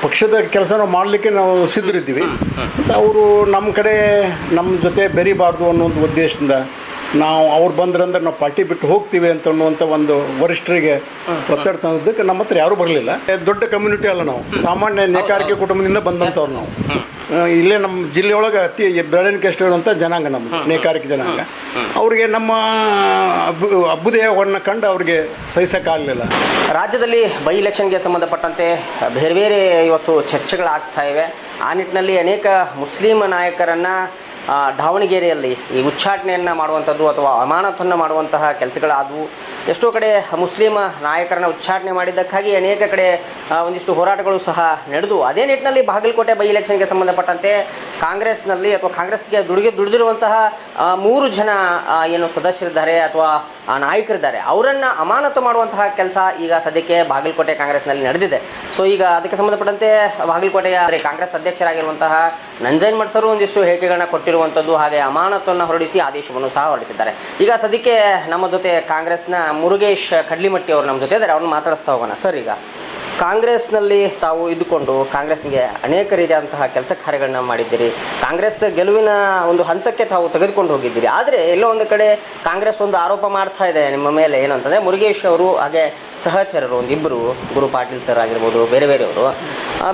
ಪಕ್ಷದ ಕೆಲಸ ನಾವು ಮಾಡಲಿಕ್ಕೆ ನಾವು ಸಿದ್ಧರಿದ್ದೀವಿ. ಅವರು ನಮ್ಮ ಕಡೆ ನಮ್ಮ ಜೊತೆ ಬೆರಿಬಾರ್ದು ಅನ್ನೋ ಒಂದು ಉದ್ದೇಶದಿಂದ ನಾವು ಅವ್ರು ಬಂದ್ರಂದ್ರೆ ನಾವು ಪಾರ್ಟಿ ಬಿಟ್ಟು ಹೋಗ್ತೀವಿ ಅಂತ ಅನ್ನುವಂಥ ಒಂದು ವರಿಷ್ಠರಿಗೆ ಒತ್ತಡ ತಂದಿದ್ದಕ್ಕೆ ನಮ್ಮ ಹತ್ರ ಯಾರೂ ಬರಲಿಲ್ಲ. ದೊಡ್ಡ ಕಮ್ಯುನಿಟಿ ಅಲ್ಲ, ನಾವು ಸಾಮಾನ್ಯ ನೇಕಾರಿಕೆ ಕುಟುಂಬದಿಂದ ಬಂದಂಥವ್ರು. ನಾವು ಇಲ್ಲೇ ನಮ್ಮ ಜಿಲ್ಲೆಯೊಳಗೆ ಅತಿ ಬೆಳವಣಿಗೆ ಎಷ್ಟು ಇರುವಂಥ ಜನಾಂಗ ನಮ್ಮ ನೇಕಾರಿಕೆ ಜನಾಂಗ. ಅವ್ರಿಗೆ ನಮ್ಮ ಅಭ್ಯುದಯವನ್ನು ಕಂಡು ಅವ್ರಿಗೆ ಸಹಿಸೋಕ್ಕಾಗಲಿಲ್ಲ. ರಾಜ್ಯದಲ್ಲಿ ಬೈ ಇಲೆಕ್ಷನ್ಗೆ ಸಂಬಂಧಪಟ್ಟಂತೆ ಬೇರೆ ಬೇರೆ ಇವತ್ತು ಚರ್ಚೆಗಳಾಗ್ತಾ ಇವೆ. ಆ ನಿಟ್ಟಿನಲ್ಲಿ ಅನೇಕ ಮುಸ್ಲಿಂ ನಾಯಕರನ್ನು ದಾವಣಗೆರೆಯಲ್ಲಿ ಈ ಉಚ್ಚಾಟನೆಯನ್ನು ಮಾಡುವಂಥದ್ದು ಅಥವಾ ಅಮಾನತನ್ನು ಮಾಡುವಂತಹ ಕೆಲಸಗಳಾದವು. ಎಷ್ಟೋ ಕಡೆ ಮುಸ್ಲಿಂ ನಾಯಕರನ್ನು ಉಚ್ಚಾಟನೆ ಮಾಡಿದ್ದಕ್ಕಾಗಿ ಅನೇಕ ಕಡೆ ಒಂದಿಷ್ಟು ಹೋರಾಟಗಳು ಸಹ ನಡೆದು. ಅದೇ ನಿಟ್ಟಿನಲ್ಲಿ ಬಾಗಲಕೋಟೆ ಬೈ ಇಲೆಕ್ಷನ್ಗೆ ಸಂಬಂಧಪಟ್ಟಂತೆ ಕಾಂಗ್ರೆಸ್ನಲ್ಲಿ ಅಥವಾ ಕಾಂಗ್ರೆಸ್ಗೆ ದುಡಿದಿರುವಂತಹ 3 ಜನ ಏನು ಸದಸ್ಯರಿದ್ದಾರೆ ಅಥವಾ ನಾಯಕರಿದ್ದಾರೆ, ಅವರನ್ನು ಅಮಾನತು ಮಾಡುವಂತಹ ಕೆಲಸ ಈಗ ಸದ್ಯಕ್ಕೆ ಬಾಗಲಕೋಟೆ ಕಾಂಗ್ರೆಸ್ನಲ್ಲಿ ನಡೆದಿದೆ. ಸೊ ಈಗ ಅದಕ್ಕೆ ಸಂಬಂಧಪಟ್ಟಂತೆ ಬಾಗಲಕೋಟೆಯ ಕಾಂಗ್ರೆಸ್ ಅಧ್ಯಕ್ಷರಾಗಿರುವಂತಹ ನಂಜನಮಠ ಸರ್ ಒಂದಿಷ್ಟು ಹೇಳಿಕೆಗಳನ್ನ ಕೊಟ್ಟಿರುವಂಥದ್ದು, ಹಾಗೆ ಅಮಾನತನ್ನು ಹೊರಡಿಸಿ ಆದೇಶವನ್ನು ಸಹ ಹೊರಡಿಸಿದ್ದಾರೆ. ಈಗ ಸದ್ಯಕ್ಕೆ ನಮ್ಮ ಜೊತೆ ಕಾಂಗ್ರೆಸ್ನ ಮುರುಗೇಶ್ ಕಡ್ಲಿಮಟ್ಟಿ ಅವರು ನಮ್ಮ ಜೊತೆ ಇದ್ದಾರೆ. ಅವ್ರನ್ನ ಮಾತಾಡಿಸ್ತಾ ಹೋಗೋಣ. ಸರ್, ಈಗ ಕಾಂಗ್ರೆಸ್ನಲ್ಲಿ ತಾವು ಇದ್ದುಕೊಂಡು ಕಾಂಗ್ರೆಸ್ಗೆ ಅನೇಕ ರೀತಿಯಾದಂತಹ ಕೆಲಸ ಕಾರ್ಯಗಳನ್ನ ಮಾಡಿದ್ದೀರಿ. ಕಾಂಗ್ರೆಸ್ ಗೆಲುವಿನ ಒಂದು ಹಂತಕ್ಕೆ ತಾವು ತೆಗೆದುಕೊಂಡು ಹೋಗಿದ್ದೀರಿ. ಆದರೆ ಎಲ್ಲೋ ಒಂದು ಕಡೆ ಕಾಂಗ್ರೆಸ್ ಒಂದು ಆರೋಪ ಮಾಡ್ತಾ ಇದೆ ನಿಮ್ಮ ಮೇಲೆ, ಏನಂತಂದರೆ ಮುರುಗೇಶ್ ಅವರು ಹಾಗೆ ಸಹಚರರು ಒಂದಿಬ್ಬರು, ಗುರು ಪಾಟೀಲ್ ಸರ್ ಆಗಿರ್ಬೋದು, ಬೇರೆ ಬೇರೆಯವರು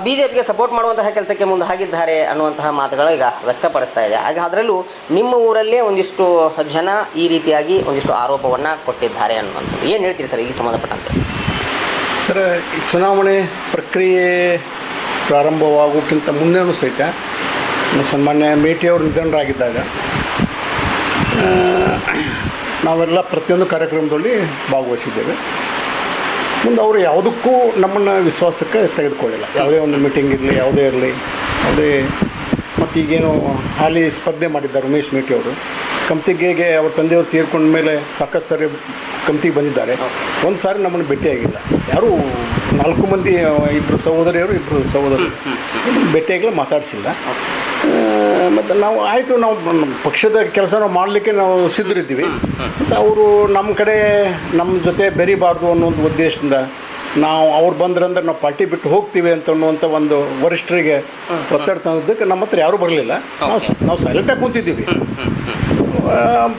BJPಗೆ ಸಪೋರ್ಟ್ ಮಾಡುವಂತಹ ಕೆಲಸಕ್ಕೆ ಮುಂದೆ ಆಗಿದ್ದಾರೆ ಅನ್ನುವಂತಹ ಮಾತುಗಳು ಈಗ ವ್ಯಕ್ತಪಡಿಸ್ತಾ ಇದೆ. ಹಾಗೆ ಅದರಲ್ಲೂ ನಿಮ್ಮ ಊರಲ್ಲೇ ಒಂದಿಷ್ಟು ಜನ ಈ ರೀತಿಯಾಗಿ ಒಂದಿಷ್ಟು ಆರೋಪವನ್ನು ಕೊಟ್ಟಿದ್ದಾರೆ ಅನ್ನುವಂಥದ್ದು ಏನು ಹೇಳ್ತೀರಿ ಸರ್ ಈ ಸಂಬಂಧಪಟ್ಟಂತೆ? ಸರ್, ಈ ಚುನಾವಣೆ ಪ್ರಕ್ರಿಯೆ ಪ್ರಾರಂಭವಾಗೋಕ್ಕಿಂತ ಮುನ್ನೇನೂ ಸಹಿತ ಸನ್ಮಾನ್ಯ ಮೇಟಿಯವರು ನಿಧನರಾಗಿದ್ದಾಗ ನಾವೆಲ್ಲ ಪ್ರತಿಯೊಂದು ಕಾರ್ಯಕ್ರಮದಲ್ಲಿ ಭಾಗವಹಿಸಿದ್ದೇವೆ. ಮುಂದೆ ಅವರು ಯಾವುದಕ್ಕೂ ನಮ್ಮನ್ನು ವಿಶ್ವಾಸಕ್ಕೆ ತೆಗೆದುಕೊಳ್ಳಿಲ್ಲ. ಯಾವುದೇ ಒಂದು ಮೀಟಿಂಗ್ ಇರಲಿ, ಯಾವುದೇ ಇರಲಿ, ಯಾವುದೇ ಮತ್ತು ಈಗೇನು ಹಾಲಿ ಸ್ಪರ್ಧೆ ಮಾಡಿದ್ದಾರೆ ಉಮೇಶ್ ಮೇಟಿಯವರು. ಕಮ್ತಿಗೆ ಅವ್ರ ತಂದೆಯವರು ತೀರ್ಕೊಂಡ ಮೇಲೆ ಸಾಕಷ್ಟು ಸಾರಿ ಕಮ್ತಿಗೆ ಬಂದಿದ್ದಾರೆ. ಒಂದು ಸಾರಿ ನಮ್ಮನ್ನು ಭೇಟಿಯಾಗಿಲ್ಲ. ಯಾರೂ 4 ಮಂದಿ, 2 ಸಹೋದರಿಯರು 2 ಸಹೋದರರು ಭೇಟಿಯಾಗಿಲ್ಲ, ಮಾತಾಡಿಸಿಲ್ಲ. ಮತ್ತು ನಾವು ಆಯಿತು, ನಾವು ಪಕ್ಷದ ಕೆಲಸ ನಾವು ಮಾಡಲಿಕ್ಕೆ ನಾವು ಸಿದ್ಧರಿದ್ದೀವಿ. ಅವರು ನಮ್ಮ ಕಡೆ ನಮ್ಮ ಜೊತೆ ಬೆರಿಬಾರ್ದು ಅನ್ನೋ ಒಂದು ಉದ್ದೇಶದಿಂದ ನಾವು ಅವ್ರು ಬಂದ್ರಂದ್ರೆ ನಾವು ಪಾರ್ಟಿ ಬಿಟ್ಟು ಹೋಗ್ತೀವಿ ಅಂತ ಅನ್ನುವಂಥ ಒಂದು ವರಿಷ್ಠರಿಗೆ ಒತ್ತಡ ತಂದಿದ್ದಕ್ಕೆ ನಮ್ಮ ಹತ್ರ ಯಾರೂ ಬರಲಿಲ್ಲ. ನಾವು ಸೈಲೆಂಟಾಗಿ ಕೂತಿದ್ದೀವಿ.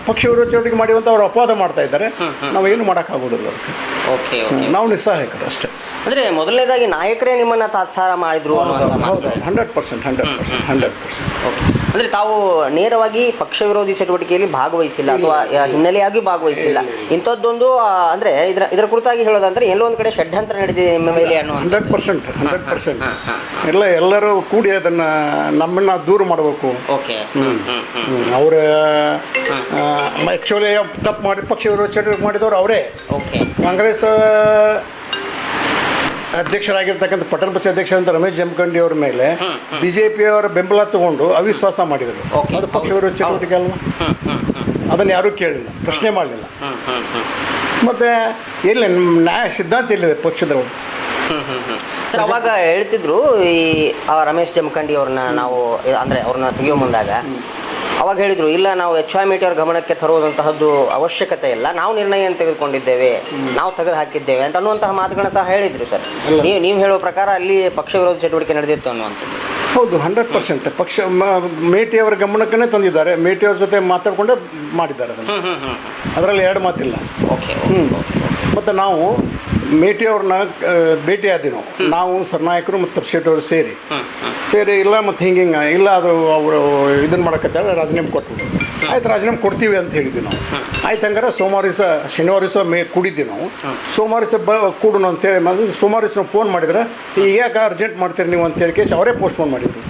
ಪಕ್ಷ ವಿರೋಧ ಚಟುವಟಿಕೆ ಮಾಡುವಂಥ ಅವ್ರು ಅಪವಾದ ಮಾಡ್ತಾ ಇದ್ದಾರೆ. ನಾವೇನು ಮಾಡೋಕ್ಕಾಗೋದಿಲ್ಲ ಅದಕ್ಕೆ. ಓಕೆ, ನಾವು ನಿಸ್ಸಹಾಯಕರು ಅಷ್ಟೇ. ಅಂದರೆ ಮೊದಲನೇದಾಗಿ ನಾಯಕರೇ ನಿಮ್ಮನ್ನು ತಾತ್ಸಾರ ಮಾಡಿದ್ರು. ಹೌದು, 100%. ಓಕೆ, ಅಂದರೆ ತಾವು ನೇರವಾಗಿ ಪಕ್ಷ ವಿರೋಧಿ ಚಟುವಟಿಕೆಯಲ್ಲಿ ಭಾಗವಹಿಸಿಲ್ಲ ಅಥವಾ ಹಿನ್ನೆಲೆಯಾಗಿ ಭಾಗವಹಿಸಿಲ್ಲ. ಇಂಥದ್ದೊಂದು ಅಂದರೆ ಇದರ ಕುರಿತಾಗಿ ಹೇಳೋದಂದ್ರೆ ಎಲ್ಲೋ ಒಂದು ಕಡೆ ಷಡ್ಯಂತ್ರ ನಡೆದಿದೆ ನಿಮ್ಮ ಮೇಲೆ ಅನ್ನೋ 100%. ಎಲ್ಲರೂ ಕೂಡಿ ಅದನ್ನು ನಮ್ಮನ್ನು ದೂರ ಮಾಡಬೇಕು. ಓಕೆ, ಅವರ ಆ್ಯಕ್ಚುಲಿ ತಪ್ಪು ಮಾಡಿ ಪಕ್ಷ ವಿರೋಧ ಚಟುವಟಿಕೆ ಮಾಡಿದವರು ಅವರೇ. ಓಕೆ, ಕಾಂಗ್ರೆಸ್ ಅಧ್ಯಕ್ಷರಾಗಿರ್ತಕ್ಕಂಥ ಪಟ್ಟಣ ಪಂಚಾಯತ್ ಅಧ್ಯಕ್ಷ ಅಂತ ರಮೇಶ್ ಜಮಖಂಡಿ ಅವ್ರ ಮೇಲೆ BJPಯವರ ಬೆಂಬಲ ತಗೊಂಡು ಅವಿಶ್ವಾಸ ಮಾಡಿದರು. ಅದು ಪಕ್ಷ ವಿರೋಧ ಚಟುವಟಿಕೆ ಅಲ್ವಾ? ಅದನ್ನು ಯಾರೂ ಕೇಳಿಲ್ಲ, ಪ್ರಶ್ನೆ ಮಾಡಲಿಲ್ಲ. ಮತ್ತು ಎಲ್ಲಿ ನ್ಯಾಯ ಸಿದ್ಧಾಂತ ಎಲ್ಲಿದೆ ಪಕ್ಷದವರು? ಸರ್, ಅವಾಗ ಹೇಳ್ತಿದ್ರು ಈ ರಮೇಶ್ ಜಮಖಂಡಿ ಅವ್ರನ್ನ ನಾವು ಅಂದರೆ ಅವ್ರನ್ನ ತೆಗೆಯೋ ಮುಂದಾಗ ಅವಾಗ ಹೇಳಿದರು, ಇಲ್ಲ ನಾವು HY ಮೇಟಿಯವ್ರ ಗಮನಕ್ಕೆ ತರುವುದಂತಹದ್ದು ಅವಶ್ಯಕತೆ ಇಲ್ಲ, ನಾವು ನಿರ್ಣಯ ತೆಗೆದುಕೊಂಡಿದ್ದೇವೆ, ನಾವು ತೆಗೆದು ಹಾಕಿದ್ದೇವೆ ಅಂತ ಅನ್ನುವಂತಹ ಮಾತುಗಳನ್ನ ಸಹ ಹೇಳಿದರು. ಸರ್, ನೀವು ಹೇಳುವ ಪ್ರಕಾರ ಅಲ್ಲಿ ಪಕ್ಷ ವಿರೋಧ ಚಟುವಟಿಕೆ ನಡೆದಿತ್ತು ಅನ್ನುವಂಥದ್ದು? ಹೌದು, 100%. ಪಕ್ಷ ಮೇಟಿಯವರ ಗಮನಕ್ಕೇ ತಂದಿದ್ದಾರೆ. ಮೇಟಿಯವ್ರ ಜೊತೆ ಮಾತಾಡಿಕೊಂಡೇ ಮಾಡಿದ್ದಾರೆ ಅದನ್ನು. ಅದರಲ್ಲಿ 2 ಮಾತಿಲ್ಲ. ಓಕೆ, ಮತ್ತು ನಾವು ಮೇಟಿಯವ್ರನ್ನ ಭೇಟಿಯಾದ್ವಿ. ನಾವು ಸರ್ನಾಯಕರು ಮತ್ತು ಶೆಟ್ಟವರು ಸೇರಿ ಇಲ್ಲ ಮತ್ತು ಹಿಂಗೆ ಇಲ್ಲ, ಅದು ಅವರು ಇದನ್ನು ಮಾಡೋಕತ್ತಾರೆ, ರಾಜೀನಾಮೆ ಕೊಟ್ಬಿಟ್ಟು ಆಯ್ತು ರಾಜೀನಾಮೆ ಕೊಡ್ತೀವಿ ಅಂತ ಹೇಳಿದ್ವಿ ನಾವು. ಆಯ್ತು, ಹಂಗಾರೆ ಸೋಮವಾರ ದಿವಸ ಶನಿವಾರ ದಿವಸ ಕೂಡಿದ್ವಿ ನಾವು. ಸೋಮವಾರ ದಿವಸ ಕೂಡೋಣ ಅಂತೇಳಿ ಸೋಮವಾರ ದಿವಸ ಫೋನ್ ಮಾಡಿದ್ರೆ ಈಗ ಯಾಕೆ ಅರ್ಜೆಂಟ್ ಮಾಡ್ತೀರಿ ನೀವು ಅಂತೇಳಿ ಕೇಸಿ ಅವರೇ ಪೋಸ್ಟ್ಪೋನ್ ಮಾಡಿದರು.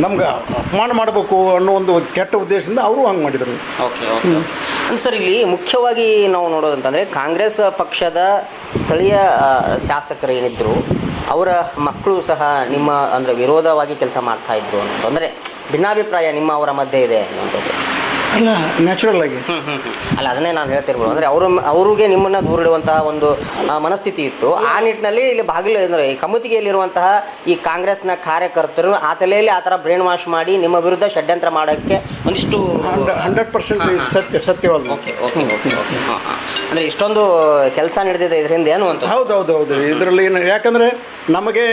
ನಮ್ಗೆ ಅಪಮಾನ ಮಾಡಬೇಕು ಅನ್ನೋ ಒಂದು ಕೆಟ್ಟ ಉದ್ದೇಶದಿಂದ ಅವರು ಹಂಗೆ ಮಾಡಿದರು. ಓಕೆ, ಸರ್, ಇಲ್ಲಿ ಮುಖ್ಯವಾಗಿ ನಾವು ನೋಡೋದಂತಂದರೆ ಕಾಂಗ್ರೆಸ್ ಪಕ್ಷದ ಸ್ಥಳೀಯ ಶಾಸಕರು ಏನಿದ್ರು ಅವರ ಮಕ್ಕಳು ಸಹ ನಿಮ್ಮ ಅಂದರೆ ವಿರೋಧವಾಗಿ ಕೆಲಸ ಮಾಡ್ತಾಯಿದ್ರು ಅನ್ನೋದು, ಅಂದರೆ ಭಿನ್ನಾಭಿಪ್ರಾಯ ನಿಮ್ಮ ಅವರ ಮಧ್ಯೆ ಇದೆ ಅನ್ನುವಂಥದ್ದು. ಅಲ್ಲ ನ್ಯಾಚುರಲ್ ಆಗಿ. ಅಲ್ಲ ಅದನ್ನೇ ನಾನು ಹೇಳ್ತಿರ್ಬೋದು. ಅಂದರೆ ಅವ್ರಿಗೆ ನಿಮ್ಮನ್ನು ದೂರಿಡುವಂತಹ ಒಂದು ಮನಸ್ಥಿತಿ ಇತ್ತು. ಆ ನಿಟ್ಟಿನಲ್ಲಿ ಇಲ್ಲಿ ಬಾಗಿಲು ಅಂದರೆ ಈ ಕಮತಿಗೆಯಲ್ಲಿರುವಂತಹ ಈ ಕಾಂಗ್ರೆಸ್ನ ಕಾರ್ಯಕರ್ತರು ಆ ತಲೆಯಲ್ಲಿ ಆ ಥರ ಬ್ರೈನ್ ವಾಶ್ ಮಾಡಿ ನಿಮ್ಮ ವಿರುದ್ಧ ಷಡ್ಯಂತ್ರ ಮಾಡೋಕ್ಕೆ ಒಂದಿಷ್ಟು 100% ಸತ್ಯವಾದ. ಓಕೆ ಓಕೆ ಓಕೆ ಓಕೆ ಹಾಂ ಹಾಂ. ಅಂದರೆ ಇಷ್ಟೊಂದು ಕೆಲಸ ನಡೆದಿದೆ ಇದರಿಂದ ಏನು ಅಂತ. ಹೌದು. ಇದರಲ್ಲಿ ಏನು, ಯಾಕಂದರೆ ನಮಗೆ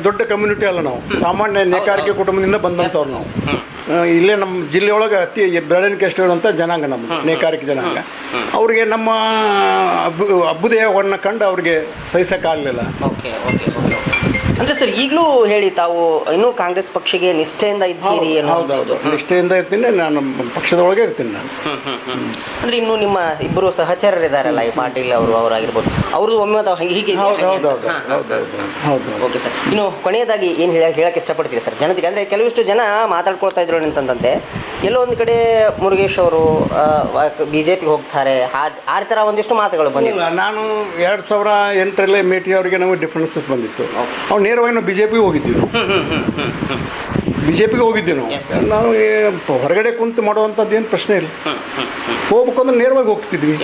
ದೊಡ್ಡ ಕಮ್ಯುನಿಟಿ ಅಲ್ಲ, ನಾವು ಸಾಮಾನ್ಯ ನೇಕಾರಿಕೆ ಕುಟುಂಬದಿಂದ ಬಂದಂಥವ್ರು ನಾವು. ಇಲ್ಲೇ ನಮ್ಮ ಜಿಲ್ಲೆಯೊಳಗೆ ಅತಿ ಬೆಳವಣಿಗೆ ಎಷ್ಟು ಇರುವಂಥ ಜನಾಂಗ ನಮ್ಮ ನೇಕಾರಿಕೆ ಜನಾಂಗ. ಅವ್ರಿಗೆ ನಮ್ಮ ಅಭ್ಯುದಯವನ್ನು ಕಂಡು ಅವ್ರಿಗೆ ಸಹಿಸೋಕ್ಕಾಗಲಿಲ್ಲ. Okay okay okay. ಅಂದರೆ ಸರ್ ಈಗಲೂ ಹೇಳಿ ತಾವು ಇನ್ನೂ ಕಾಂಗ್ರೆಸ್ ಪಕ್ಷಕ್ಕೆ ನಿಷ್ಠೆಯಿಂದ ಇದ್ದೀರಿ? ಹೌದೌದು, ನಿಷ್ಠೆಯಿಂದ ಇರ್ತೀನಿ ನಾನು, ಪಕ್ಷದೊಳಗೆ ಇರ್ತೀನಿ ನಾನು. ಅಂದರೆ ಇನ್ನು ನಿಮ್ಮ ಇಬ್ಬರು ಸಹಚರರಿದ್ದಾರಲ್ಲ, ಈ ಪಾಟೀಲ್ ಅವರಾಗಿರ್ಬೋದು, ಅವ್ರದ್ದು ಒಮ್ಮೆ ಹೀಗೆ. ಹೌದು. ಓಕೆ ಸರ್, ಇನ್ನು ಕೊನೆಯದಾಗಿ ಏನು ಹೇಳಕ್ಕೆ ಇಷ್ಟಪಡ್ತೀರಿ ಸರ್ ಜನತೆಗೆ? ಅಂದರೆ ಕೆಲವಿಷ್ಟು ಜನ ಮಾತಾಡ್ಕೊಳ್ತಾ ಇದ್ರು ಅಂತಂದರೆ ಎಲ್ಲೋ ಒಂದು ಕಡೆ ಮುರುಗೇಶ್ ಅವರು BJPಗೆ ಹೋಗ್ತಾರೆ, ಆ ಥರ ಒಂದಿಷ್ಟು ಮಾತುಗಳು ಬಂದಿಲ್ಲ. ನಾನು 2008 ಮೇಟಿ ಅವರಿಗೆ ನಮಗೆ ಡಿಫ್ರೆನ್ಸಸ್ ಬಂದಿತ್ತು. ಅವ್ನು ನೇರವಾಗಿ ನಾವು BJPಗೆ ಹೋಗಿದ್ದೀವಿ. BJPಗೆ ಹೋಗಿದ್ದೀವಿ ನಾವು ಹೊರಗಡೆ ಕುಂತು ಮಾಡುವಂಥದ್ದು ಏನು ಪ್ರಶ್ನೆ ಇಲ್ಲ. ಹೋಗ್ಬೇಕು ಅಂದ್ರೆ ನೇರವಾಗಿ ಹೋಗ್ತಿದ್ವಿ.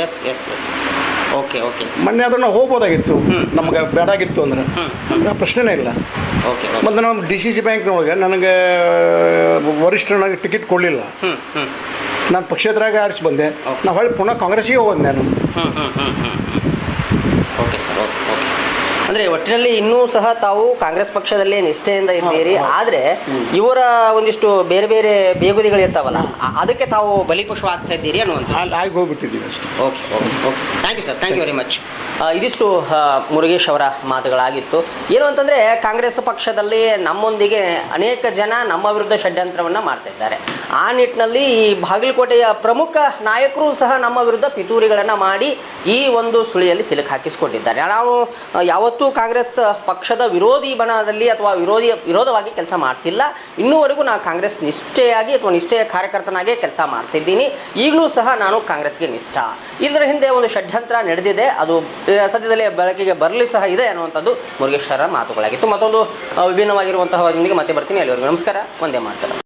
Okay okay. ಮೊನ್ನೆ ಅದನ್ನು ಹೋಗ್ಬೋದಾಗಿತ್ತು, ನಮಗೆ ಬೇಡಾಗಿತ್ತು ಅಂದ್ರೆ ಆ ಪ್ರಶ್ನೆನೇ ಇಲ್ಲ. ಓಕೆ. ಮತ್ತು ನಮ್ಮ DCC ಬ್ಯಾಂಕ್ನೊಳಗೆ ನನಗೆ ವರಿಷ್ಠನಾಗಿ ಟಿಕೆಟ್ ಕೊಡಲಿಲ್ಲ. ನಾನು ಪಕ್ಷೇತರಾಗಿ ಆರಿಸಿ ಬಂದೆ. ನಾವು ಹೊಳ್ಳಿ ಪುನಃ ಕಾಂಗ್ರೆಸ್ಸಿಗೆ ಹೋಗೋದು ನಾನು. Okay sir, okay okay. ಅಂದರೆ ಒಟ್ಟಿನಲ್ಲಿ ಇನ್ನೂ ಸಹ ತಾವು ಕಾಂಗ್ರೆಸ್ ಪಕ್ಷದಲ್ಲೇ ನಿಷ್ಠೆಯಿಂದ ಇದ್ದೀರಿ. ಆದರೆ ಇವರ ಒಂದಿಷ್ಟು ಬೇರೆ ಬೇರೆ ಬೇಗುದಿಗಳು ಇರ್ತಾವಲ್ಲ, ಅದಕ್ಕೆ ತಾವು ಬಲಿಪಶು ಆಗ್ತಾ ಇದ್ದೀರಿ ಅನ್ನುವಂಥ ಆಗಿ ಹೋಗ್ಬಿಟ್ಟಿದ್ದೀವಿ ಅಷ್ಟೇ. Okay okay okay. Thank you sir, thank you very much. ಇದಿಷ್ಟು ಮುರುಗೇಶ್ ಅವರ ಮಾತುಗಳಾಗಿತ್ತು. ಏನು ಅಂತಂದರೆ ಕಾಂಗ್ರೆಸ್ ಪಕ್ಷದಲ್ಲಿ ನಮ್ಮೊಂದಿಗೆ ಅನೇಕ ಜನ ನಮ್ಮ ವಿರುದ್ಧ ಷಡ್ಯಂತ್ರವನ್ನು ಮಾಡ್ತಾ ಇದ್ದಾರೆ. ಆ ನಿಟ್ಟಿನಲ್ಲಿ ಈ ಬಾಗಲಕೋಟೆಯ ಪ್ರಮುಖ ನಾಯಕರು ಸಹ ನಮ್ಮ ವಿರುದ್ಧ ಪಿತೂರಿಗಳನ್ನು ಮಾಡಿ ಈ ಒಂದು ಸುಳಿಯಲ್ಲಿ ಸಿಲುಕು ಹಾಕಿಸಿಕೊಂಡಿದ್ದಾರೆ. ನಾವು ಯಾವತ್ತೂ ಕಾಂಗ್ರೆಸ್ ಪಕ್ಷದ ವಿರೋಧಿ ಬಣದಲ್ಲಿ ಅಥವಾ ವಿರೋಧವಾಗಿ ಕೆಲಸ ಮಾಡ್ತಿಲ್ಲ. ಇನ್ನೂವರೆಗೂ ನಾನು ಕಾಂಗ್ರೆಸ್ ನಿಷ್ಠೆಯಾಗಿ ಅಥವಾ ನಿಷ್ಠೆಯ ಕಾರ್ಯಕರ್ತನಾಗೇ ಕೆಲಸ ಮಾಡ್ತಿದ್ದೀನಿ. ಈಗಲೂ ಸಹ ನಾನು ಕಾಂಗ್ರೆಸ್ಗೆ ನಿಷ್ಠ. ಇದರ ಹಿಂದೆ ಒಂದು ಷಡ್ಯಂತ್ರ ನಡೆದಿದೆ, ಅದು ಸದ್ಯದಲ್ಲೇ ಬೆಳಕಿಗೆ ಬರಲಿ ಸಹ ಇದೆ ಅನ್ನುವಂಥದ್ದು ಮುರುಗೇಶ್ವರ ಮಾತುಗಳಾಗಿತ್ತು. ಮತ್ತೊಂದು ವಿಭಿನ್ನವಾಗಿರುವಂತಹ ಮತ್ತೆ ಬರ್ತೀನಿ. ಅಲ್ಲಿವರೆಗೂ ನಮಸ್ಕಾರ, ಒಂದೇ ಮಾತಲ್ಲ.